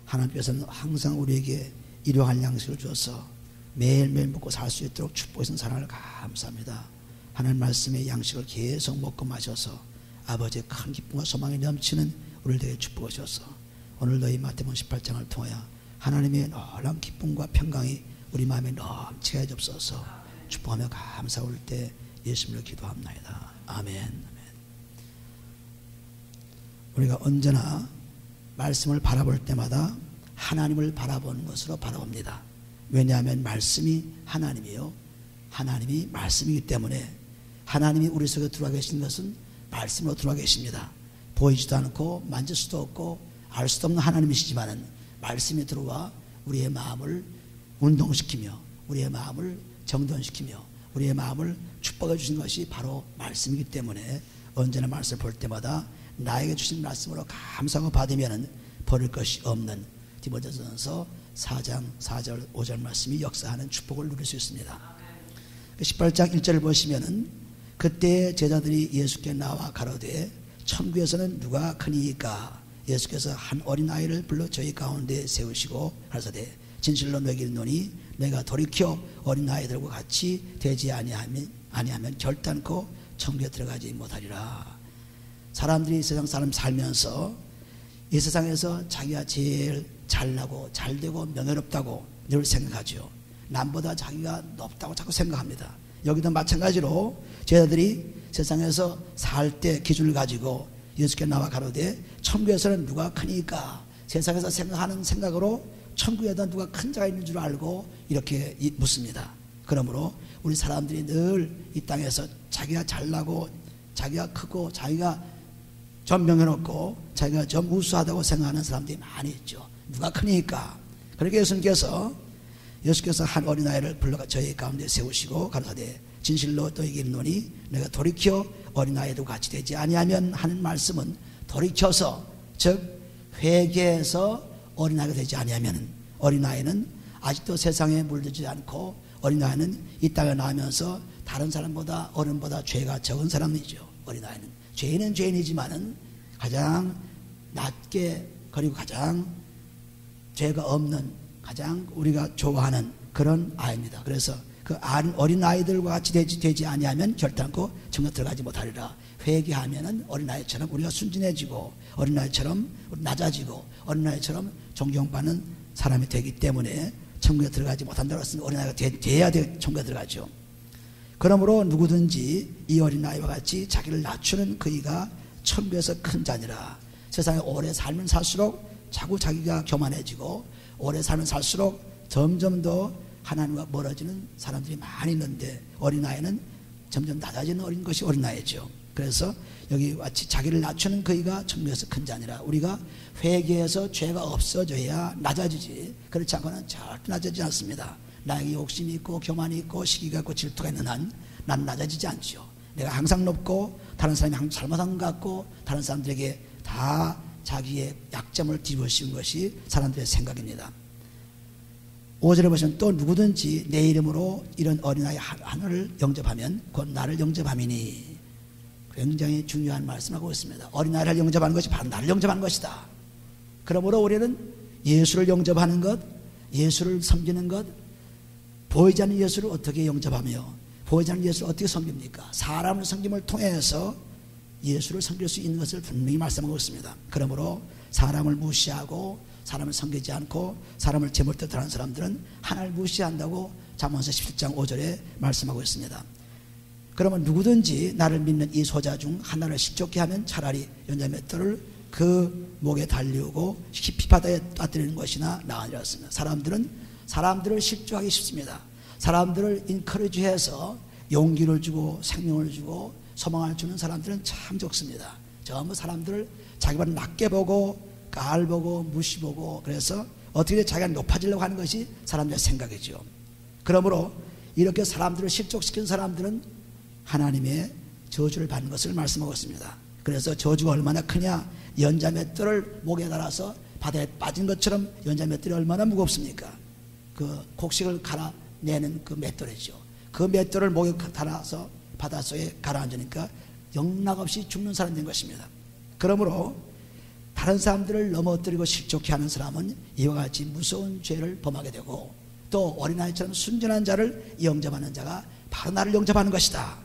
하나님께서는 항상 우리에게 일용할 양식을 주어서 매일매일 먹고 살 수 있도록 축복하신 사랑을 감사합니다. 하나님 말씀의 양식을 계속 먹고 마셔서 아버지의 큰 기쁨과 소망이 넘치는 우리를 되게 축복하셔서 오늘도 이 마태복음 18장을 통하여 하나님의 놀라운 기쁨과 평강이 우리 마음에 넘치게 해주옵소서. 축복하며 감사 올 때 예수님으로 기도합니다. 아멘. 우리가 언제나 말씀을 바라볼 때마다 하나님을 바라보는 것으로 바라봅니다. 왜냐하면 말씀이 하나님이요, 하나님이 말씀이기 때문에 하나님이 우리 속에 들어와 계신 것은 말씀으로 들어와 계십니다. 보이지도 않고 만질 수도 없고 알 수도 없는 하나님이시지만은 말씀이 들어와 우리의 마음을 운동시키며 우리의 마음을 정돈시키며 우리의 마음을 축복해 주신 것이 바로 말씀이기 때문에 언제나 말씀을 볼 때마다 나에게 주신 말씀으로 감사하고 받으면 버릴 것이 없는 디모데전서 4장 4절 5절 말씀이 역사하는 축복을 누릴 수 있습니다. 18장 1절을 보시면은 그때 제자들이 예수께 나와 가로되 천국에서는 누가 크니이까? 예수께서 한 어린아이를 불러 저희 가운데 세우시고 가라사대 진실로 너에게 이르노니 내가 돌이켜 어린아이들과 같이 되지 아니하면 결단코 천국에 들어가지 못하리라. 사람들이 이 세상 사람 살면서 이 세상에서 자기가 제일 잘나고 잘되고 명예롭다고 늘 생각하죠. 남보다 자기가 높다고 자꾸 생각합니다. 여기도 마찬가지로 제자들이 세상에서 살 때 기준을 가지고 예수께 나와 가로되 천국에서는 누가 크니까? 세상에서 생각하는 생각으로 천국에다 누가 큰 자가 있는 줄 알고 이렇게 묻습니다. 그러므로 우리 사람들이 늘 이 땅에서 자기가 잘나고 자기가 크고 자기가 좀 명예롭고 자기가 좀 우수하다고 생각하는 사람들이 많이 있죠. 누가 크니까? 그러니까 예수께서 한 어린아이를 불러 저희 가운데 세우시고 가라사대 진실로 너에게 이르노니 내가 돌이켜 어린아이도 같이 되지 아니하면 하는 말씀은 돌이켜서 즉 회개해서 어린아이가 되지 아니하면 어린아이는 아직도 세상에 물들지 않고 어린아이는 이 땅에 나오면서 다른 사람보다 어른보다 죄가 적은 사람이죠. 어린아이는 죄인은 죄인이지만은 가장 낮게 그리고 가장 죄가 없는 가장 우리가 좋아하는 그런 아이입니다. 그래서 그 어린 아이들과 같이 되지 아니하면 결단코 천국 들어가지 못하리라. 회개하면은 어린아이처럼 우리가 순진해지고 어린아이처럼 낮아지고 어린아이처럼 존경받는 사람이 되기 때문에 천국에 들어가지 못한다고 했으니 어린아이가 돼야 천국에 들어가죠. 그러므로 누구든지 이 어린아이와 같이 자기를 낮추는 그이가 천국에서 큰 자니라. 세상에 오래 살면 살수록 자꾸 자기가 교만해지고 오래 살면 살수록 점점 더 하나님과 멀어지는 사람들이 많이 있는데 어린아이는 점점 낮아지는 어린 것이 어린아이죠. 그래서 여기 같이 자기를 낮추는 그이가 천국에서 큰 자니라. 우리가 회개해서 죄가 없어져야 낮아지지 그렇지 않고는 절대 낮아지지 않습니다. 나에게 욕심이 있고 교만이 있고 시기가 있고 질투가 있는 한 난 낮아지지 않죠. 내가 항상 높고 다른 사람이 항상 잘못한 것 같고 다른 사람들에게 다 자기의 약점을 뒤집어씌운 것이 사람들의 생각입니다. 5절에 보시면 또 누구든지 내 이름으로 이런 어린아이 하나를 영접하면 곧 나를 영접함이니. 굉장히 중요한 말씀을 하고 있습니다. 어린아이를 영접하는 것이 바로 나를 영접하는 것이다. 그러므로 우리는 예수를 영접하는 것, 예수를 섬기는 것, 보이지 않는 예수를 어떻게 영접하며 보이지 않는 예수를 어떻게 섬깁니까? 사람을 섬김을 통해서 예수를 섬길 수 있는 것을 분명히 말씀하고 있습니다. 그러므로 사람을 무시하고 사람을 섬기지 않고 사람을 제물대로 하는 사람들은 하나님을 무시한다고 잠언서 17장 5절에 말씀하고 있습니다. 그러면 누구든지 나를 믿는 이 소자 중 하나를 실족케 하면 차라리 연자맷돌을 그 목에 달리우고 깊이 바다에 떠뜨리는 것이나 나으리라 했습니다. 사람들을 실족하기 쉽습니다. 사람들을 인커리지해서 용기를 주고 생명을 주고 소망을 주는 사람들은 참 적습니다. 전부 사람들을 자기보다 낮게 보고 깔보고 무시보고 그래서 어떻게 자기가 높아지려고 하는 것이 사람들의 생각이죠. 그러므로 이렇게 사람들을 실족시킨 사람들은 하나님의 저주를 받는 것을 말씀하고 있습니다. 그래서 저주가 얼마나 크냐, 연자맷돌을 목에 달아서 바다에 빠진 것처럼 연자맷돌이 얼마나 무겁습니까? 그 곡식을 갈아내는 그 맷돌이죠. 그 맷돌을 목에 달아서 바닷속에 가라앉으니까 영락없이 죽는 사람이 된 것입니다. 그러므로 다른 사람들을 넘어뜨리고 실족케 하는 사람은 이와 같이 무서운 죄를 범하게 되고, 또 어린아이처럼 순전한 자를 영접하는 자가 바로 나를 영접하는 것이다.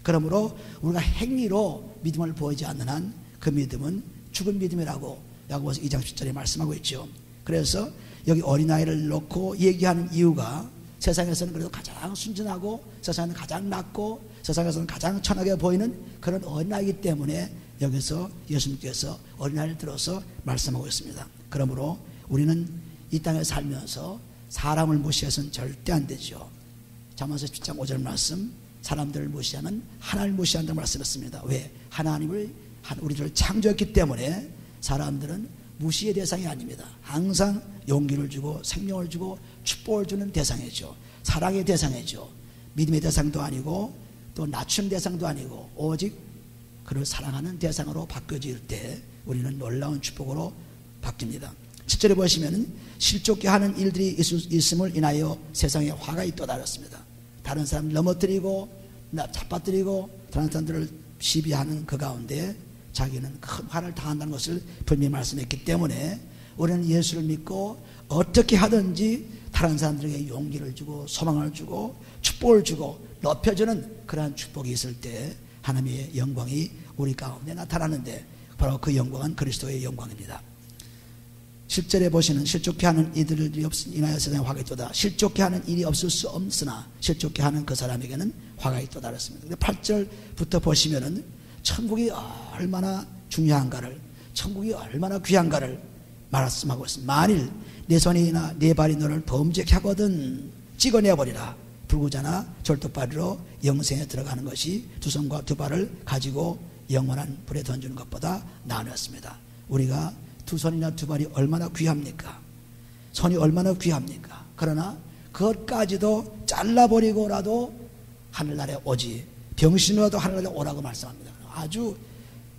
그러므로 우리가 행위로 믿음을 보이지 않는 한 그 믿음은 죽은 믿음이라고 야고보서 2장 10절에 말씀하고 있죠. 그래서 여기 어린아이를 놓고 얘기하는 이유가, 세상에서는 그래도 가장 순전하고 세상에는 가장 낫고 세상에서는 가장 천하게 보이는 그런 어린아이이기 때문에 여기서 예수님께서 어린아이를 들어서 말씀하고 있습니다. 그러므로 우리는 이 땅에 살면서 사람을 무시해서는 절대 안 되죠. 잠언서 10장 5절 말씀, 사람들을 무시하면 하나님을 무시한다고 말씀했습니다. 왜? 하나님을 우리를 창조했기 때문에 사람들은 무시의 대상이 아닙니다. 항상 용기를 주고 생명을 주고 축복을 주는 대상이죠. 사랑의 대상이죠. 믿음의 대상도 아니고 또 낮춘 대상도 아니고 오직 그를 사랑하는 대상으로 바뀌어질 때 우리는 놀라운 축복으로 바뀝니다. 7절에 보시면 실족케 하는 일들이 있음을 인하여 세상에 화가 있도다 하였습니다. 다른 사람을 넘어뜨리고 잡아뜨리고 다른 사람들을 시비하는 그 가운데 자기는 큰 화를 당한다는 것을 분명히 말씀했기 때문에 우리는 예수를 믿고 어떻게 하든지 다른 사람들에게 용기를 주고 소망을 주고 축복을 주고 높여주는 그러한 축복이 있을 때 하나님의 영광이 우리 가운데 나타나는데, 바로 그 영광은 그리스도의 영광입니다. 10절에 보시는 실족케 하는 이들이 인하여 세상에 화가 있도다. 실족케 하는 일이 없을 수 없으나 실족케 하는 그 사람에게는 화가 있도다 그랬습니다. 8절부터 보시면은 천국이 얼마나 중요한가를, 천국이 얼마나 귀한가를 말씀하고 있습니다. 만일 내 손이나 내 발이 너를 범죄케 하거든 찍어내버리라. 불구자나 절뚝발이로 영생에 들어가는 것이 두 손과 두 발을 가지고 영원한 불에 던지는 것보다 나았습니다. 우리가 두 손이나 두 발이 얼마나 귀합니까? 손이 얼마나 귀합니까? 그러나 그것까지도 잘라버리고라도 하늘나라에 오지, 병신이라도 하늘나라에 오라고 말씀합니다. 아주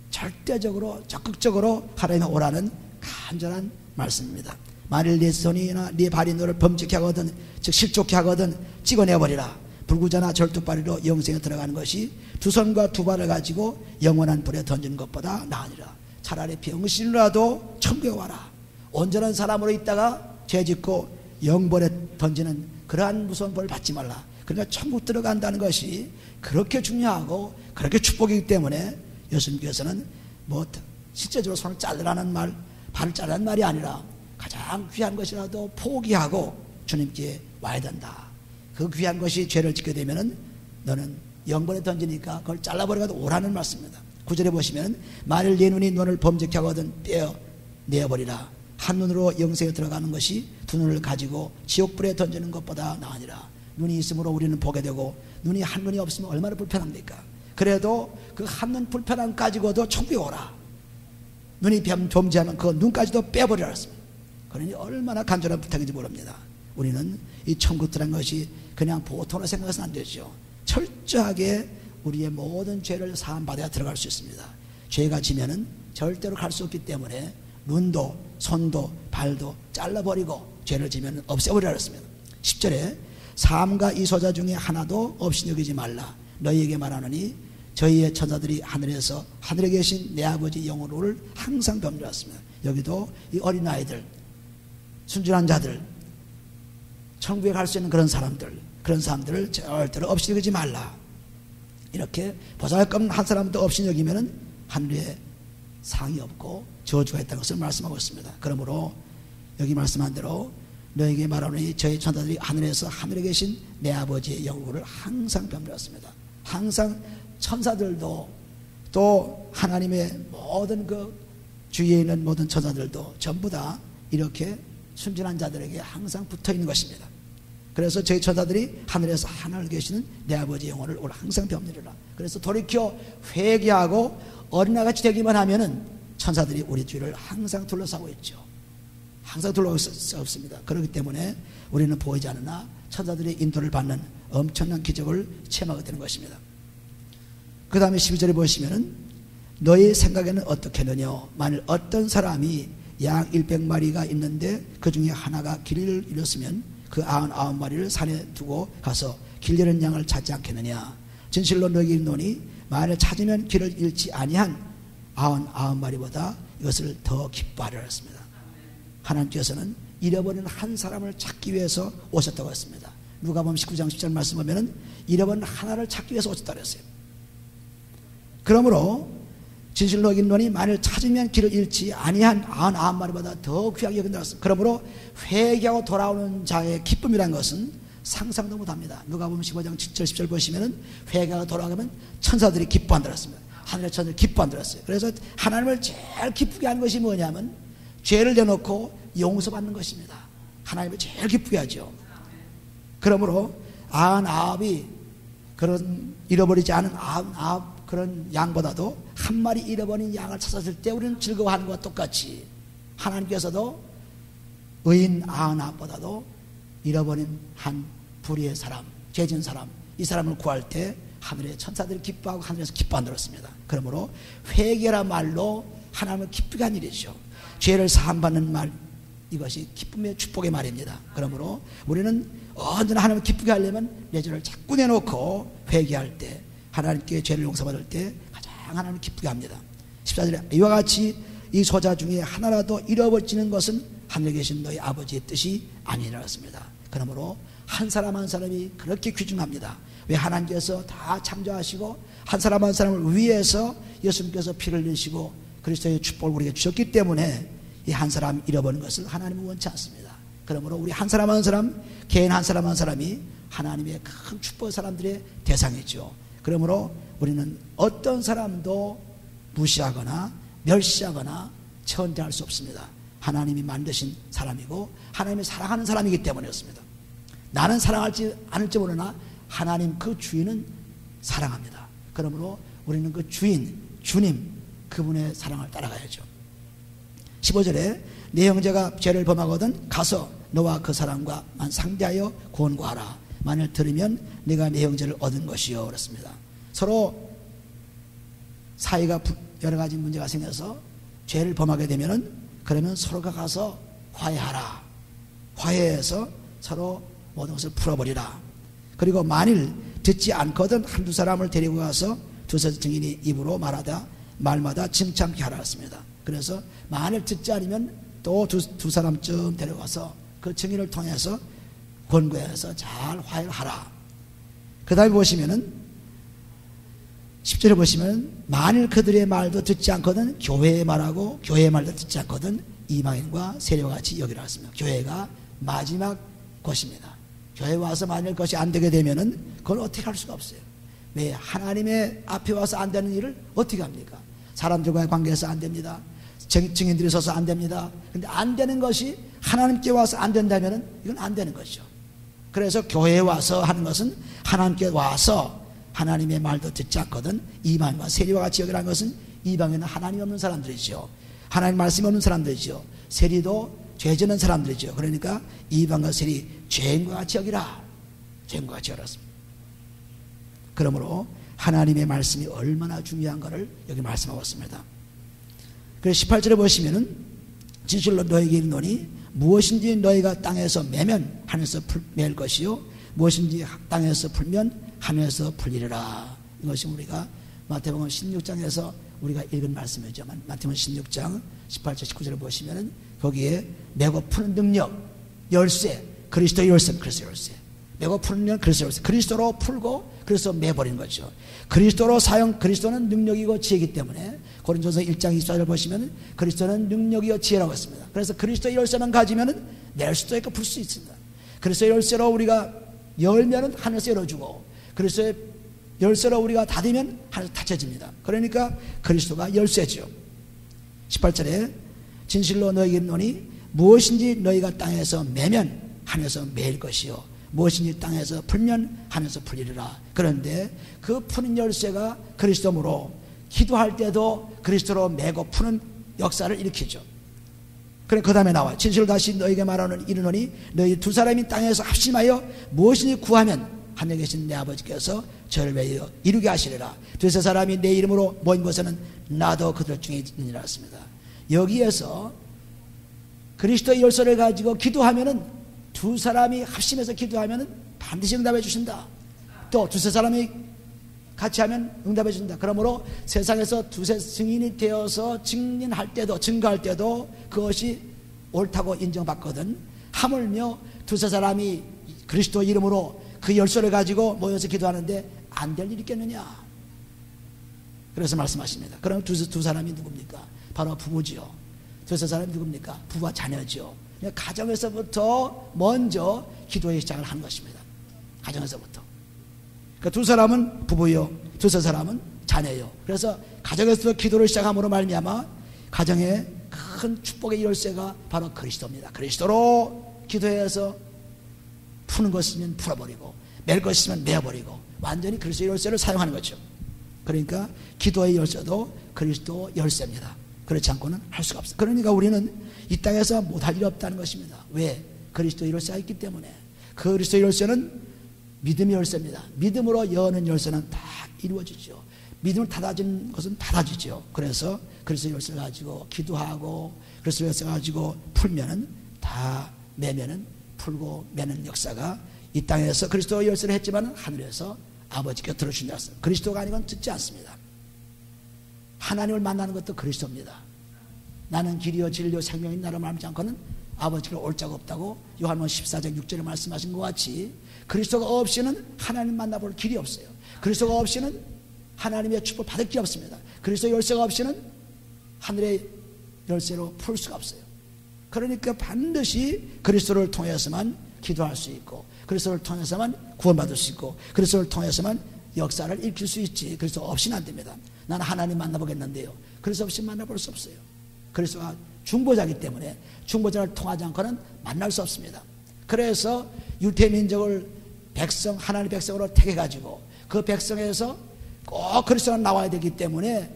절대적으로 적극적으로 하나님에 오라는 간절한 말씀입니다. 만일 네 손이나 네 발이 너를 범죄케 하거든, 즉 실족케 하거든 찍어내버리라. 불구자나 절뚝발이로 영생에 들어가는 것이 두 손과 두 발을 가지고 영원한 불에 던지는 것보다 나으니라. 차라리 병신이라도 천국에 와라. 온전한 사람으로 있다가 죄짓고 영벌에 던지는 그러한 무서운 벌을 받지 말라. 그러니까 천국 들어간다는 것이 그렇게 중요하고 그렇게 축복이기 때문에 예수님께서는 실제적으로 손을 자르라는 말, 발을 자르라는 말이 아니라 가장 귀한 것이라도 포기하고 주님께 와야 된다. 그 귀한 것이 죄를 짓게 되면은 너는 영벌에 던지니까 그걸 잘라버려가도 오라는 말씀입니다. 9절에 보시면 만일 네 눈이 너를 범죄케 하거든 떼어내어버리라. 한 눈으로 영생에 들어가는 것이 두 눈을 가지고 지옥불에 던지는 것보다 나으니라. 눈이 있으므로 우리는 보게 되고 눈이 한 눈이 없으면 얼마나 불편합니까? 그래도 그 한 눈 불편함 가지고도 천국에 오라. 눈이 범죄하면 그 눈까지도 빼버리라 했습니다. 그러니 얼마나 간절한 부탁인지 모릅니다. 우리는 이 천국 들어간 것이 그냥 보통으로 생각해서는 안 되죠. 철저하게 우리의 모든 죄를 사함받아야 들어갈 수 있습니다. 죄가 지면은 절대로 갈 수 없기 때문에 눈도 손도 발도 잘라버리고 죄를 지면 없애버리라 했습니다. 10절에 삶과 이 소자 중에 하나도 없이 여기지 말라. 너희에게 말하노니 저희의 천사들이 하늘에서 하늘에 계신 내 아버지 영으로를 항상 범죄했습니다. 여기도 이 어린아이들, 순진한 자들, 천국에 갈 수 있는 그런 사람들을 절대로 없이 여기지 말라. 이렇게 보잘것없는 한 사람도 없이 여기면은 하늘에 상이 없고 저주가 있다는 것을 말씀하고 있습니다. 그러므로 여기 말씀한 대로 너에게 말하노니 저희 천사들이 하늘에서 하늘에 계신 내 아버지의 영으로를 항상 범죄했습니다. 항상 천사들도 또 하나님의 모든 그 주위에 있는 모든 천사들도 전부 다 이렇게 순진한 자들에게 항상 붙어 있는 것입니다. 그래서 저희 천사들이 하늘에서 하늘 계시는 내 아버지의 영혼을 항상 범죄하라. 그래서 돌이켜 회개하고 어린아이같이 되기만 하면은 천사들이 우리 주위를 항상 둘러싸고 있죠. 항상 둘러싸고 있습니다. 그렇기 때문에 우리는 보이지 않으나 천사들의 인도를 받는 엄청난 기적을 체험하게 되는 것입니다. 그 다음에 12절에 보시면은 너의 생각에는 어떻게 하느냐. 만일 어떤 사람이 양 100마리가 있는데 그 중에 하나가 길을 잃었으면 그 99마리를 산에 두고 가서 길 잃은 양을 찾지 않겠느냐. 진실로 너희에게 이르노니 만일 찾으면 길을 잃지 아니한 아흔 마리보다 이것을 더 기뻐하려 했습니다. 하나님께서는 잃어버린 한 사람을 찾기 위해서 오셨다고 했습니다. 누가복음 19장 10절 말씀 보면은 잃어버린 하나를 찾기 위해서 오셨다고 했어요. 그러므로 진실로 이긴 논이 만일 찾으면 길을 잃지 아니한 99마리보다 더 귀하게 여긴다고 했습니다. 그러므로 회개하고 돌아오는 자의 기쁨이란 것은 상상도 못합니다. 누가복음 15장 7절 10절 보시면은 회개하고 돌아가면 천사들이 기뻐한다고 했습니다. 하늘의 천사들이 기뻐한다고 했어요. 그래서 하나님을 제일 기쁘게 하는 것이 뭐냐면 죄를 내놓고 용서받는 것입니다. 하나님을 제일 기쁘게 하죠. 그러므로 99이 그런 잃어버리지 않은 99 그런 양보다도 한 마리 잃어버린 양을 찾았을 때 우리는 즐거워하는 것과 똑같이 하나님께서도 의인 99보다도 잃어버린 한 불의의 사람, 죄진 사람, 이 사람을 구할 때 하늘의 천사들이 기뻐하고 하늘에서 기뻐한다고 했습니다. 그러므로 회개란 말로 하나님을 기쁘게 한 일이죠. 죄를 사함받는 말, 이것이 기쁨의 축복의 말입니다. 그러므로 우리는 언제나 하나님을 기쁘게 하려면 내 죄를 자꾸 내놓고 회개할 때, 하나님께 죄를 용서받을 때 가장 하나님을 기쁘게 합니다. 14절에 이와 같이 이 소자 중에 하나라도 잃어버리는 것은 하늘에 계신 너희 아버지의 뜻이 아니라 했습니다. 그러므로 한 사람 한 사람이 그렇게 귀중합니다. 왜? 하나님께서 다 창조하시고 한 사람 한 사람을 위해서 예수님께서 피를 흘리시고 그리스도의 축복을 우리에게 주셨기 때문에 이 한 사람 잃어버리는 것을 하나님은 원치 않습니다. 그러므로 우리 한 사람 한 사람, 개인 한 사람 한 사람이 하나님의 큰 축복의 사람들의 대상이죠. 그러므로 우리는 어떤 사람도 무시하거나 멸시하거나 천대할 수 없습니다. 하나님이 만드신 사람이고 하나님이 사랑하는 사람이기 때문이었습니다. 나는 사랑할지 않을지 모르나 하나님 그 주인은 사랑합니다. 그러므로 우리는 그 주인, 주님, 그분의 사랑을 따라가야죠. 15절에 네 형제가 죄를 범하거든 가서 너와 그 사람과만 상대하여 권고하라. 만일 들으면 네가 네 형제를 얻은 것이요. 그렇습니다. 서로 사이가 여러 가지 문제가 생겨서 죄를 범하게 되면은 그러면 서로가 가서 화해하라. 화해해서 서로 모든 것을 풀어버리라. 그리고 만일 듣지 않거든 한두 사람을 데리고 가서 두세 증인이 입으로 말하다 말마다 침참케 하라 했습니다. 그래서 만일 듣지 않으면 또 두 사람쯤 데려가서 그 증인을 통해서 권고해서 잘 화해를 하라. 그 다음에 보시면은 10절에 보시면 만일 그들의 말도 듣지 않거든 교회의 말하고 교회의 말도 듣지 않거든 이방인과 세례와 같이 여기라 했습니다. 교회가 마지막 곳입니다. 교회 와서 만일 그것이 안 되게 되면은 그걸 어떻게 할 수가 없어요. 왜? 하나님의 앞에 와서 안 되는 일을 어떻게 합니까? 사람들과의 관계에서 안 됩니다. 증인들이 서서 안 됩니다. 근데 안 되는 것이 하나님께 와서 안 된다면은 이건 안 되는 것이죠. 그래서 교회에 와서 하는 것은 하나님께 와서 하나님의 말도 듣지 않거든 이방인과 세리와 같이 여기라는 것은 이방인은 하나님 없는 사람들이죠. 하나님 말씀이 없는 사람들이죠. 세리도 죄 짓는 사람들이죠. 그러니까 이방과 세리 죄인과 같이 여기라. 죄인과 같이 여겼습니다. 그러므로 하나님의 말씀이 얼마나 중요한가를 여기 말씀하고 있습니다. 그래서 18절에 보시면은 진실로 너에게 이르노니 무엇인지 너희가 땅에서 매면 하늘에서 맬 것이요 무엇인지 땅에서 풀면 하늘에서 풀리리라. 이것이 우리가 마태복음 16장에서 우리가 읽은 말씀이죠. 마태복음 16장 18절 19절을 보시면은 거기에 메고 푸는 능력, 열쇠, 그리스도의 열쇠, 그리스도의 열쇠. 메고 풀면 그리스도의 열쇠. 그리스도로 풀고 그리스도 매버리는 거죠. 그리스도로 그리스도는 능력이고 지혜이기 때문에 고린도서 1장 24절을 보시면 그리스도는 능력이요 지혜라고 했습니다. 그래서 그리스도의 열쇠만 가지면 낼 수도 있고 풀 수 있습니다. 그리스도의 열쇠로 우리가 열면은 하늘에서 열어주고 그리스도의 열쇠로 우리가 닫으면 하늘에서 닫혀집니다. 그러니까 그리스도가 열쇠죠. 18절에 진실로 너희에게 이르노니 무엇인지 너희가 땅에서 매면 하늘에서 매일 것이요 무엇인지 땅에서 풀면 하늘에서 풀리리라. 그런데 그 푸는 열쇠가 그리스도므로 기도할 때도 그리스도로 매고 푸는 역사를 일으키죠. 그래 그 다음에 나와 진실로 다시 너희에게 말하는 이르노니 너희 두 사람이 땅에서 합심하여 무엇인지 구하면 하늘에 계신 내 아버지께서 저를 위하여 이루게 하시리라. 두세 사람이 내 이름으로 모인 곳에는 나도 그들 중에 있느니라 했습니다. 여기에서 그리스도의 열쇠를 가지고 기도하면은 두 사람이 합심해서 기도하면은 반드시 응답해 주신다. 또 두세 사람이 같이 하면 응답해 준다. 그러므로 세상에서 두세 증인이 되어서 증거할 때도 그것이 옳다고 인정받거든. 하물며 두세 사람이 그리스도 이름으로 그 열쇠를 가지고 모여서 기도하는데 안 될 일이 있겠느냐. 그래서 말씀하십니다. 그럼 두 사람이 누굽니까? 바로 부부지요. 두세 사람이 누굽니까? 부부와 자녀지요. 가정에서부터 먼저 기도의 시작을 하는 것입니다. 가정에서부터. 그러니까 두 사람은 부부요, 두세 사람은 자녀요. 그래서 가정에서 기도를 시작함으로 말미암아 가정에 큰 축복의 열쇠가 바로 그리스도입니다. 그리스도로 기도해서 푸는 것이면 풀어버리고 맬 것이면 메어버리고 완전히 그리스도의 열쇠를 사용하는 거죠. 그러니까 기도의 열쇠도 그리스도 열쇠입니다. 그렇지 않고는 할 수가 없어요. 그러니까 우리는 이 땅에서 못할 일이 없다는 것입니다. 왜? 그리스도의 열쇠가 있기 때문에. 그 그리스도의 열쇠는 믿음의 열쇠입니다. 믿음으로 여는 열쇠는 다 이루어지죠. 믿음을 닫아진 것은 닫아지죠. 그래서 그리스도의 열쇠를 가지고 기도하고 그리스도의 열쇠를 가지고 풀면은 다 매면은 풀고 매는 역사가 이 땅에서 그리스도의 열쇠를 했지만 하늘에서 아버지께 들어주신다 했어요. 그리스도가 아니고는 듣지 않습니다. 하나님을 만나는 것도 그리스도입니다. 나는 길이요 진리요 생명인 나를 말하지 않고는 아버지를 올 자가 없다고 요한복음 14장 6절에 말씀하신 것 같이 그리스도가 없이는 하나님 만나볼 길이 없어요. 그리스도가 없이는 하나님의 축복을 받을 길이 없습니다. 그리스도 열쇠가 없이는 하늘의 열쇠로 풀 수가 없어요. 그러니까 반드시 그리스도를 통해서만 기도할 수 있고 그리스도를 통해서만 구원받을 수 있고 그리스도를 통해서만 역사를 일으킬 수 있지. 그리스도 없이는 안 됩니다. 나는 하나님 만나보겠는데요. 그리스도 없이 만나볼 수 없어요. 그리스도가 중보자이기 때문에 중보자를 통하지 않고는 만날 수 없습니다. 그래서 유대민족을 하나님의 백성으로 택해가지고 그 백성에서 꼭 그리스도가 나와야 되기 때문에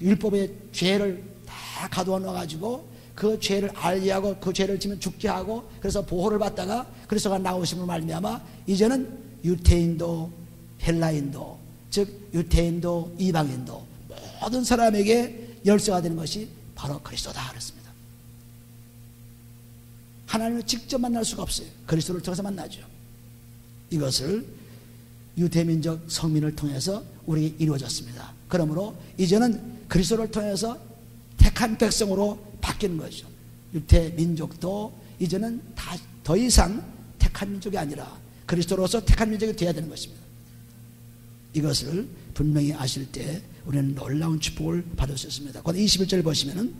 율법의 죄를 다 가두어 놓아가지고 그 죄를 알게 하고 그 죄를 지면 죽게 하고 그래서 보호를 받다가 그리스도가 나오심으로 말미암아 이제는 유태인도 헬라인도 즉 유태인도 이방인도 모든 사람에게 열쇠가 되는 것이 바로 그리스도다 그랬습니다. 하나님을 직접 만날 수가 없어요. 그리스도를 통해서 만나죠. 이것을 유대민족 성민을 통해서 우리에게 이루어졌습니다. 그러므로 이제는 그리스도를 통해서 택한 백성으로 바뀌는 것이죠. 유대민족도 이제는 더 이상 택한 민족이 아니라 그리스도로서 택한 민족이 되어야 되는 것입니다. 이것을 분명히 아실 때 우리는 놀라운 축복을 받을 수 있습니다. 21절 보시면은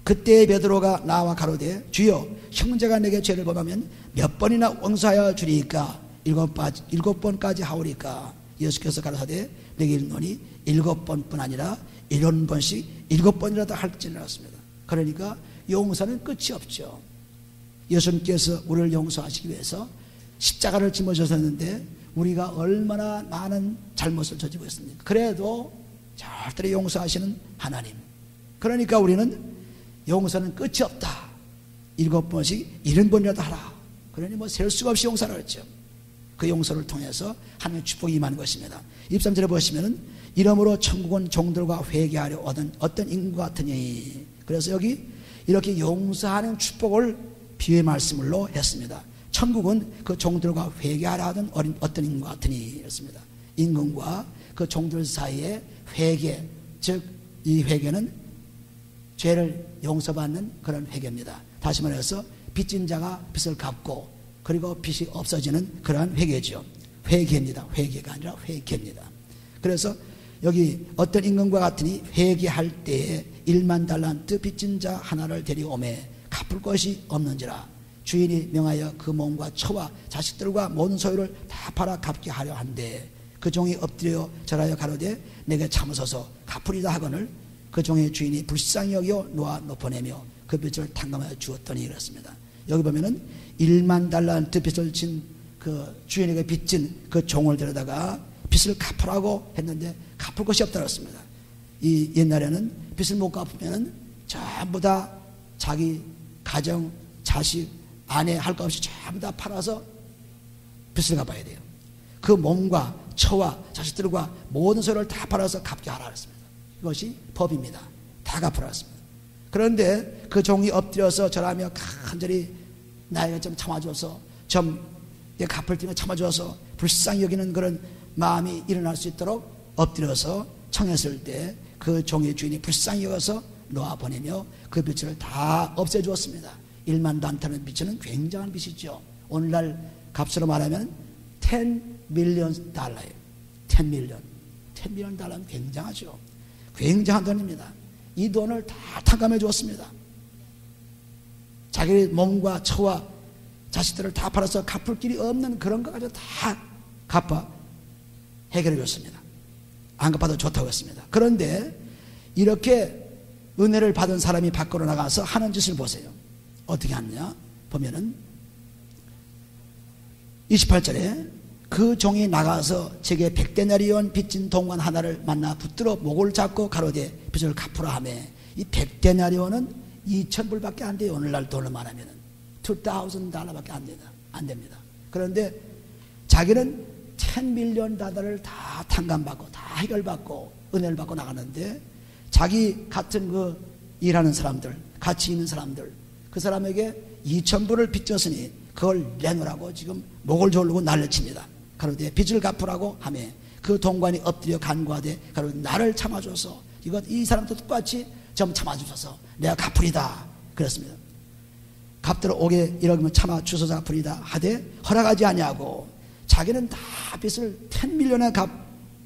그때 베드로가 나와 가로되 주여 형제가 내게 죄를 범하면 몇 번이나 원수하여 주리이까 7번까지 하오리까 예수께서 가라사대 내게 이르노니 7번뿐 아니라 7번씩 7번이라도 할지니라 했습니다. 그러니까 용서는 끝이 없죠. 예수님께서 우리를 용서하시기 위해서 십자가를 짊어지셨는데 우리가 얼마나 많은 잘못을 저지르고 있습니까? 그래도 절대로 용서하시는 하나님. 그러니까 우리는 용서는 끝이 없다. 7번씩 70번이라도 하라. 그러니 셀 수가 없이 용서를 했죠. 그 용서를 통해서 하나님의 축복이 임하는 것입니다. 23절에 보시면은 이러므로 천국은 종들과 회개하려 얻은 어떤 인과 같으니. 그래서 여기 이렇게 용서하는 축복을 비유의 말씀으로 했습니다. 천국은 그 종들과 회개하려 하던 어떤 인과 같으니 했습니다. 임금과 그 종들 사이에 회개, 즉 이 회개는 죄를 용서받는 그런 회개입니다. 다시 말해서 빚진 자가 빚을 갚고 그리고 빚이 없어지는 그러한 회개죠. 회개입니다. 회개가 아니라 회개입니다. 그래서 여기 어떤 임금과 같으니 회개할 때에 1만 달란트 빚진 자 하나를 데리오매 갚을 것이 없는지라 주인이 명하여 그 몸과 처와 자식들과 모든 소유를 다 팔아 갚게 하려 한데 그 종이 엎드려 절하여 가로되 내게 참으소서 갚으리다 하거늘 그 종의 주인이 불쌍히 여겨 놓아 높아내며 그 빚을 탕감하여 주었더니 그렇습니다. 여기 보면은 1만 달란트 빚을 진 그 주인에게 빚진 그 종을 데려다가 빚을 갚으라고 했는데 갚을 것이 없다고 했습니다. 이 옛날에는 빚을 못 갚으면은 전부 다 자기 가정, 자식, 아내 할 것 없이 전부 다 팔아서 빚을 갚아야 돼요. 그 몸과 처와 자식들과 모든 소유를 다 팔아서 갚게 하라 했습니다. 이것이 법입니다. 다 갚으라 했습니다. 그런데 그 종이 엎드려서 절하며 간절히 나에게 좀 참아줘서 좀 갚을 때는 참아줘서 불쌍히 여기는 그런 마음이 일어날 수 있도록 엎드려서 청했을 때 그 종의 주인이 불쌍히 여겨서 놓아보내며 그 빚을 다 없애주었습니다. 1만 단타는 빚은 굉장한 빚이죠. 오늘날 값으로 말하면 10 밀리언 달러예요. 10 밀리언 달러는 굉장하죠. 굉장한 돈입니다. 이 돈을 다 탕감해 주었습니다. 자기 몸과 처와 자식들을 다 팔아서 갚을 길이 없는 그런 것 가지고 다 갚아 해결해 줬습니다. 안 갚아도 좋다고 했습니다. 그런데 이렇게 은혜를 받은 사람이 밖으로 나가서 하는 짓을 보세요. 어떻게 하느냐 보면은 28절에 그 종이 나가서 제게 100데나리온 빚진 동관 하나를 만나 붙들어 목을 잡고 가로되 빚을 갚으라 하며, 이 100데나리온은 2,000불밖에 안 돼요. 오늘날 돈을 말하면은 $2,000밖에 안 됩니다. 그런데 자기는 10 밀리언 달러를 다 탕감받고 다 해결받고 은혜를 받고 나가는데, 자기 같은 그 일하는 사람들, 같이 있는 사람들, 그 사람에게 2,000불을 빚졌으니 그걸 내놓으라고 지금 목을 조르고 난리칩니다. 가로되 빚을 갚으라고 하며 그 동관이 엎드려 간구하되 가로되 나를 참아줘서, 이 사람도 똑같이 좀 참아주셔서 내가 갚으리다 그랬습니다. 갚도록 오게 이러면 참아주소서 갚으리다 하되 허락하지 아니하고, 자기는 다 빚을 10 밀리언의 값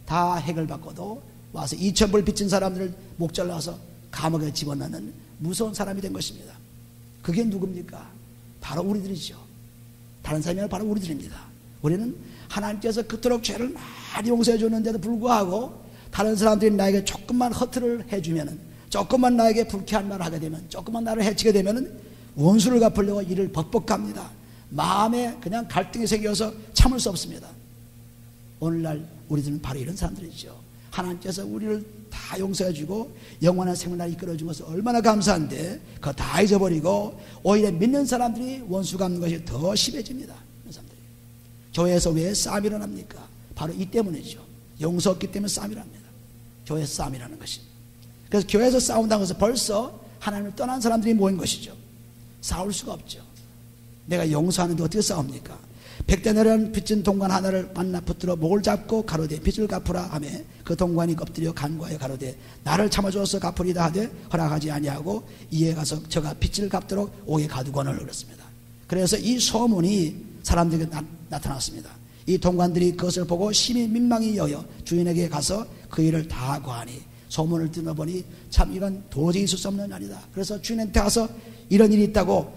다 해결받고도 와서 2,000불 빚진 사람들을 목 잘라서 감옥에 집어넣는 무서운 사람이 된 것입니다. 그게 누굽니까? 바로 우리들이죠. 다른 사람이 아니라 바로 우리들입니다. 우리는 하나님께서 그토록 죄를 많이 용서해 줬는데도 불구하고 다른 사람들이 나에게 조금만 허투를 해주면은, 조금만 나에게 불쾌한 말을 하게 되면, 조금만 나를 해치게 되면은 원수를 갚으려고 이를 벅벅합니다. 마음에 그냥 갈등이 생겨서 참을 수 없습니다. 오늘날 우리들은 바로 이런 사람들이죠. 하나님께서 우리를 다 용서해주고 영원한 생명을 이끌어준 것은 얼마나 감사한데 그거 다 잊어버리고 오히려 믿는 사람들이 원수 갚는 것이 더 심해집니다. 교회에서 왜 싸움이 일어납니까? 바로 이 때문이죠. 용서 없기 때문에 싸움이 일어납니다. 교회에서 싸움이라는 것이. 그래서 교회에서 싸운다는 것은 벌써 하나님을 떠난 사람들이 모인 것이죠. 싸울 수가 없죠. 내가 용서하는데 어떻게 싸웁니까? 100데나리온 빚진 동관 하나를 만나 붙들어 목을 잡고 가로되 빚을 갚으라 하며 그 동관이 엎드려 간구하여 가로되 나를 참아주어서 갚으리다 하되 허락하지 아니하고 이에 가서 저가 빚을 갚도록 옥에 가두거늘 그랬습니다. 그래서 이 소문이 사람들에게 나타났습니다. 이 동관들이 그것을 보고 심히 민망히 여겨 주인에게 가서 그 일을 다 고하니 소문을 들어보니 참 이건 도저히 있을 수 없는 날이다. 그래서 주인한테 가서 이런 일이 있다고,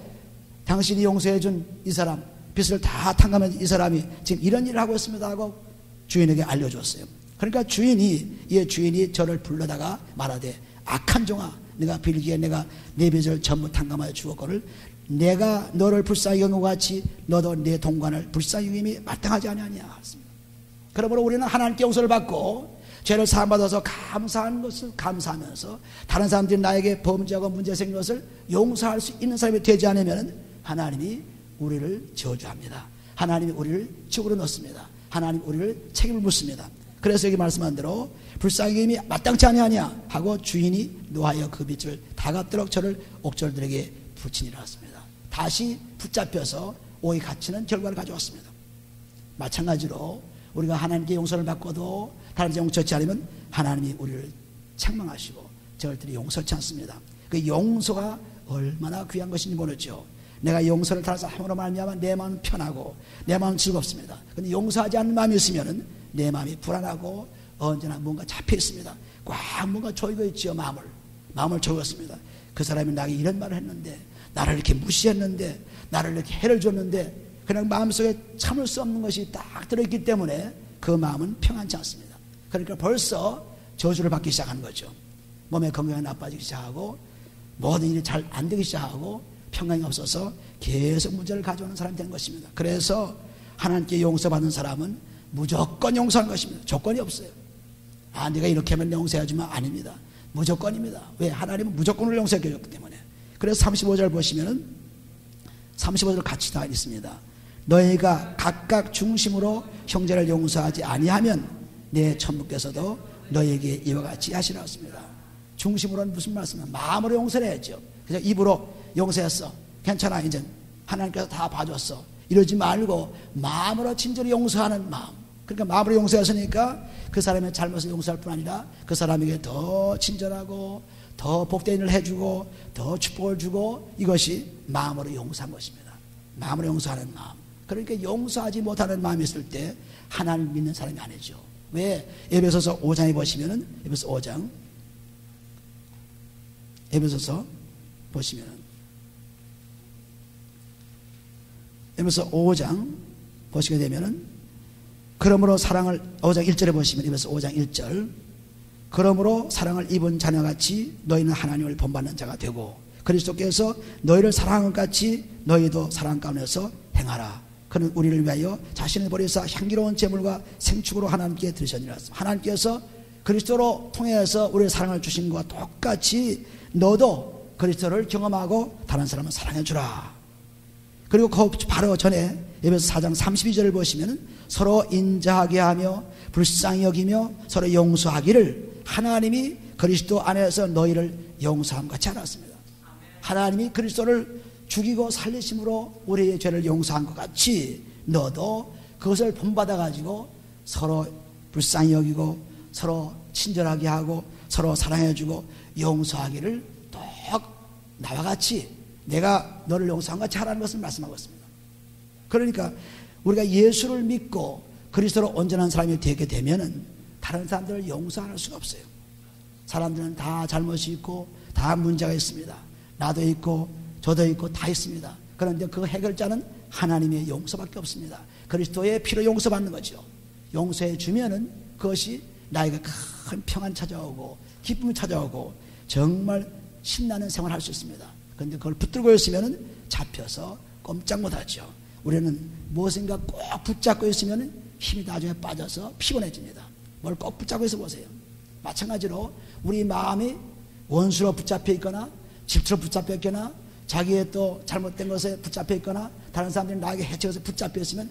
당신이 용서해 준 이 사람, 빚을 다 탕감한 이 사람이 지금 이런 일을 하고 있습니다 하고 주인에게 알려줬어요. 그러니까 주인이 저를 불러다가 말하되 악한 종아, 내가 빌기에 내가 내 빚을 전부 탕감하여 주었거늘 내가 너를 불쌍히 여긴 것 같이 너도 내 동관을 불쌍히 여김이 마땅하지 아니하냐. 그러므로 우리는 하나님께 용서를 받고 죄를 사함받아서 감사한 것을 감사하면서 다른 사람들이 나에게 범죄하고 문제 생긴 것을 용서할 수 있는 사람이 되지 않으면 하나님이 우리를 저주합니다. 하나님이 우리를 지옥으로 넣습니다. 하나님이 우리를 책임을 묻습니다. 그래서 여기 말씀한 대로 불쌍히 여김이 마땅치 아니하냐 하고 주인이 노하여 그 빚을 다 갚도록 저를 옥졸들에게 붙이니라 했습니다. 다시 붙잡혀서 옥에 갇히는 결과를 가져왔습니다. 마찬가지로 우리가 하나님께 용서를 받고도 다른 데 용서치 않으면 하나님이 우리를 책망하시고 저들이 용서치 않습니다. 그 용서가 얼마나 귀한 것인지 모르죠. 내가 용서를 따라서 함으로 말미암아 내 마음은 편하고 내 마음은 즐겁습니다. 그런데 용서하지 않는 마음이 있으면 내 마음이 불안하고 언제나 뭔가 잡혀 있습니다. 꽉 뭔가 조이고 있죠. 마음을 조였습니다. 그 사람이 나에게 이런 말을 했는데, 나를 이렇게 무시했는데, 나를 이렇게 해를 줬는데, 그냥 마음속에 참을 수 없는 것이 딱 들어있기 때문에 그 마음은 평안치 않습니다. 그러니까 벌써 저주를 받기 시작하는 거죠. 몸의 건강이 나빠지기 시작하고 모든 일이 잘 안 되기 시작하고 평강이 없어서 계속 문제를 가져오는 사람이 되는 것입니다. 그래서 하나님께 용서받는 사람은 무조건 용서하는 것입니다. 조건이 없어요. 네가 이렇게 하면 용서해주면 아닙니다. 무조건입니다. 왜? 하나님은 무조건으로 용서해 줬기 때문에. 그래서 35절 보시면은 35절 같이 다 있습니다. 너희가 각각 중심으로 형제를 용서하지 아니하면 내 천부께서도 너희에게 이와 같이 하시라 했습니다. 중심으로는 무슨 말씀이냐? 마음으로 용서를 해야죠. 그래서 입으로 용서했어, 괜찮아, 이제 하나님께서 다 봐줬어, 이러지 말고 마음으로 진짜로 용서하는 마음, 그러니까 마음으로 용서했으니까 그 사람의 잘못을 용서할 뿐 아니라 그 사람에게 더 친절하고 더 복된 일을 해주고 더 축복을 주고, 이것이 마음으로 용서한 것입니다. 마음으로 용서하는 마음. 그러니까 용서하지 못하는 마음이 있을 때 하나님을 믿는 사람이 아니죠. 왜? 에베소서 5장에 보시면은, 에베소 5장, 에베소서 보시면은, 에베소 5장 보시게 되면은, 그러므로 사랑을, 5장 1절에 보시면, 에베소 5장 1절, 그러므로 사랑을 입은 자녀같이 너희는 하나님을 본받는 자가 되고 그리스도께서 너희를 사랑한 것 같이 너희도 사랑 가운데서 행하라. 그는 우리를 위하여 자신을 버리사 향기로운 제물과 생축으로 하나님께 드리셨느니라. 하나님께서 그리스도로 통해서 우리의 사랑을 주신 것과 똑같이 너도 그리스도를 경험하고 다른 사람을 사랑해 주라. 그리고 그 바로 전에 에베소 4장 32절을 보시면 서로 인자하게 하며 불쌍히 여기며 서로 용서하기를 하나님이 그리스도 안에서 너희를 용서함 같이 알았습니다. 하나님이 그리스도를 죽이고 살리심으로 우리의 죄를 용서한 것 같이 너도 그것을 본받아 가지고 서로 불쌍히 여기고 서로 친절하게 하고 서로 사랑해주고 용서하기를 또 나와 같이 내가 너를 용서한 것 같이 하라는 것을 말씀하고 있습니다. 그러니까 우리가 예수를 믿고 그리스도로 온전한 사람이 되게 되면은 다른 사람들을 용서할 수가 없어요. 사람들은 다 잘못이 있고 다 문제가 있습니다. 나도 있고 저도 있고 다 있습니다. 그런데 그 해결자는 하나님의 용서밖에 없습니다. 그리스도의 피로 용서받는 거죠. 용서해 주면은 그것이 나에게 큰 평안 찾아오고 기쁨이 찾아오고 정말 신나는 생활을 할 수 있습니다. 그런데 그걸 붙들고 있으면은 잡혀서 꼼짝 못하죠. 우리는 무엇인가 꼭 붙잡고 있으면 힘이 나중에 빠져서 피곤해집니다. 뭘 꼭 붙잡고 있어 보세요. 마찬가지로 우리 마음이 원수로 붙잡혀 있거나 질투로 붙잡혀 있거나 자기의 또 잘못된 것에 붙잡혀 있거나 다른 사람들이 나에게 해쳐서 붙잡혀 있으면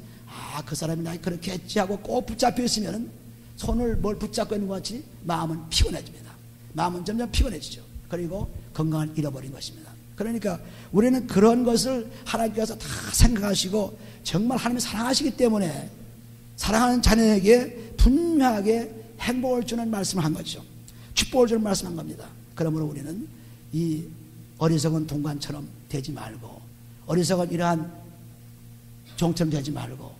그 사람이 나에게 그렇게 했지 하고 꼭 붙잡혀 있으면 손을 뭘 붙잡고 있는 것 같이 마음은 피곤해집니다. 마음은 점점 피곤해지죠. 그리고 건강을 잃어버린 것입니다. 그러니까 우리는 그런 것을 하나님께서 다 생각하시고 정말 하나님이 사랑하시기 때문에 사랑하는 자녀에게 분명하게 행복을 주는 말씀을 한 거죠. 축복을 주는 말씀을 한 겁니다. 그러므로 우리는 이 어리석은 동관처럼 되지 말고 어리석은 이러한 종처럼 되지 말고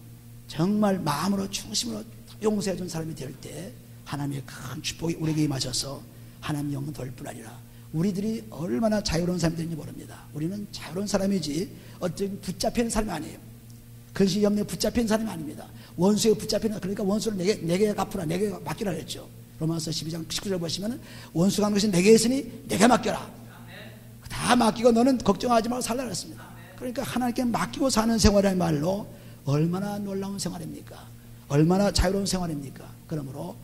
정말 마음으로 중심으로 용서해 준 사람이 될 때 하나님의 큰 축복이 우리에게 임하셔서 하나님 영혼 돌 뿐 아니라 우리들이 얼마나 자유로운 사람들인지 모릅니다. 우리는 자유로운 사람이지 어떤 붙잡히는 사람이 아니에요. 근심이 없는 붙잡힌 사람이 아닙니다. 원수에 붙잡히는, 그러니까 원수를 내게 갚으라, 내게 맡기라 했죠. 로마서 12장 19절 보시면 원수가 하는 것이 내게 있으니 내게 맡겨라. 다 맡기고 너는 걱정하지 말고 살라 그랬습니다. 그러니까 하나님께 맡기고 사는 생활의 말로 얼마나 놀라운 생활입니까? 얼마나 자유로운 생활입니까? 그러므로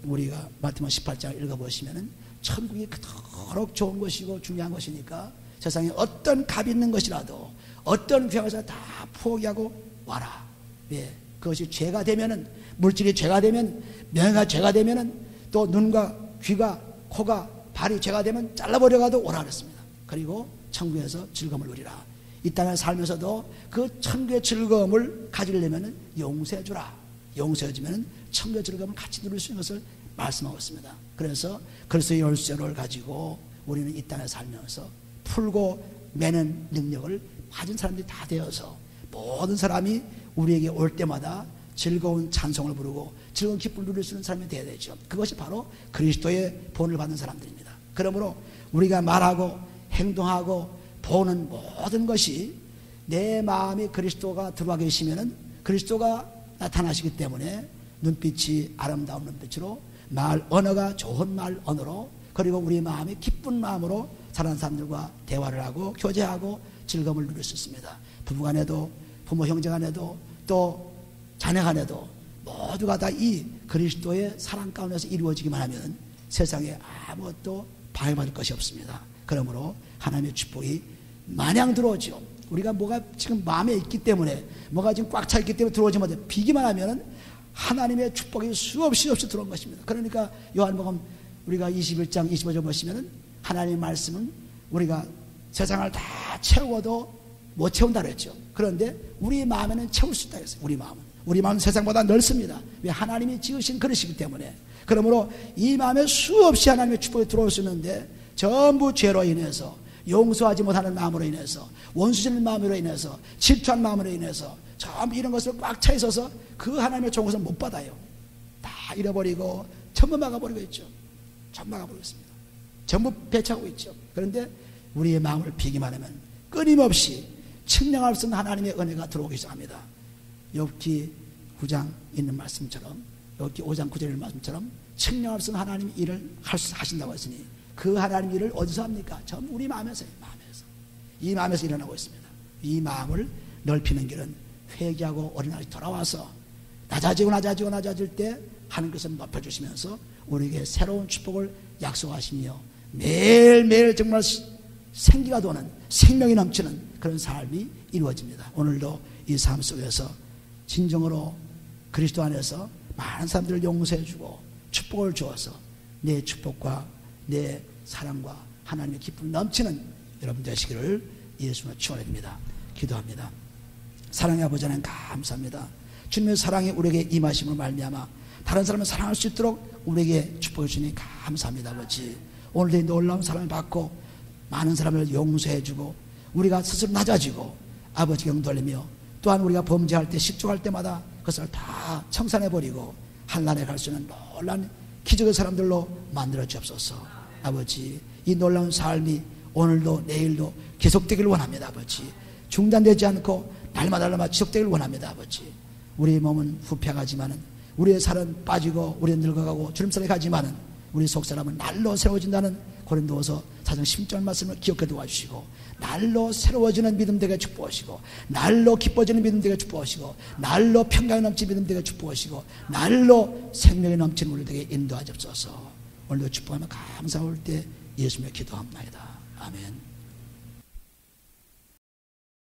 우리가 마태복음 18장 읽어보시면은 천국이 그토록 좋은 것이고 중요한 것이니까 세상에 어떤 값 있는 것이라도 어떤 귀한 것을 다 포기하고 와라. 예, 그것이 죄가 되면은, 물질이 죄가 되면, 명예가 죄가 되면은, 또 눈과 귀가 코가 발이 죄가 되면 잘라버려가도 오라 그랬습니다. 그리고 천국에서 즐거움을 누리라. 이 땅에 살면서도 그 천국의 즐거움을 가지려면 용서해주라. 용서해주면 천국의 즐거움을 같이 누릴 수 있는 것을 말씀하고 있습니다. 그래서 그리스도의 열쇠를 가지고 우리는 이 땅에 살면서 풀고 매는 능력을 가진 사람들이 다 되어서 모든 사람이 우리에게 올 때마다 즐거운 찬송을 부르고 즐거운 기쁨을 누릴 수 있는 사람이 되어야 되죠. 그것이 바로 그리스도의 본을 받는 사람들입니다. 그러므로 우리가 말하고 행동하고 보는 모든 것이 내 마음이 그리스도가 들어와 계시면은 그리스도가 나타나시기 때문에 눈빛이 아름다운 눈빛으로 말 언어가 좋은 말 언어로 그리고 우리 마음이 기쁜 마음으로 다른 사람들과 대화를 하고 교제하고 즐거움을 누릴 수 있습니다. 부부간에도 부모 형제간에도 또 자녀간에도 모두가 다 이 그리스도의 사랑 가운데서 이루어지기만 하면 세상에 아무것도 방해받을 것이 없습니다. 그러므로 하나님의 축복이 마냥 들어오죠. 우리가 뭐가 지금 마음에 있기 때문에 뭐가 지금 꽉 차 있기 때문에 들어오지 못해 비기만 하면은 하나님의 축복이 수없이 들어온 것입니다. 그러니까 요한복음 우리가 21장 25절 보시면은 하나님의 말씀은 우리가 세상을 다 채워도 못 채운다 그랬죠. 그런데 우리 마음에는 채울 수 있다 그랬어요. 우리 마음은. 우리 마음은 세상보다 넓습니다. 왜? 하나님이 지으신 그릇이기 때문에. 그러므로 이 마음에 수없이 하나님의 축복이 들어올 수 있는데 전부 죄로 인해서, 용서하지 못하는 마음으로 인해서, 원수적인 마음으로 인해서, 질투한 마음으로 인해서 전부 이런 것을 꽉 차 있어서 그 하나님의 좋은 것을 못 받아요. 다 잃어버리고 전부 막아버리고 있죠. 전부 막아버리고 있습니다. 전부 배차하고 있죠. 그런데 우리의 마음을 비기만 하면 끊임없이 측량할 수 없는 하나님의 은혜가 들어오기 시작합니다. 욥기 9장 있는 말씀처럼, 욥기 5장 9절의 말씀처럼 측량할 수 없는 하나님 일을 하신다고 했으니 그 하나님 일을 어디서 합니까? 전부 우리 마음에서요. 이 마음에서 일어나고 있습니다. 이 마음을 넓히는 길은 회개하고 어린아이 돌아와서 낮아질 때 하나님께서 높여주시면서 우리에게 새로운 축복을 약속하시며 매일매일 정말 생기가 도는, 생명이 넘치는 그런 삶이 이루어집니다. 오늘도 이 삶 속에서 진정으로 그리스도 안에서 많은 사람들을 용서해주고 축복을 주어서 내 축복과 내 사랑과 하나님의 기쁨이 넘치는 여러분 되시기를 예수님으로 축원합니다. 기도합니다. 사랑의 아버지 하나님 감사합니다. 주님의 사랑이 우리에게 임하심으로 말미암아 다른 사람을 사랑할 수 있도록 우리에게 축복해 주시니 감사합니다. 아버지, 오늘도 놀라운 사랑을 받고 많은 사람을 용서해주고 우리가 스스로 낮아지고 아버지 경 돌리며 또한 우리가 범죄할 때 실족할 때마다 그것을 다 청산해버리고 한란에 갈 수 있는 놀라운 기적의 사람들로 만들어 주옵소서. 아버지, 이 놀라운 삶이 오늘도 내일도 계속되기를 원합니다. 아버지, 중단되지 않고 날마다 지속되기를 원합니다. 아버지, 우리의 몸은 후패가지만은, 우리의 살은 빠지고 우리는 늙어가고 주름살이 가지만은 우리 속사람은 날로 새로워진다는 고린도후서 4장 10절 말씀을 기억해 도와주시고 날로 새로워지는 믿음 되게 축복하시고 날로 기뻐지는 믿음 되게 축복하시고 날로 평강이 넘치는 믿음 되게 축복하시고 날로 생명이 넘치는 우리 되게 인도하옵소서. 오늘도 축복하며 감사할 때 예수님의 기도합니다. 아멘.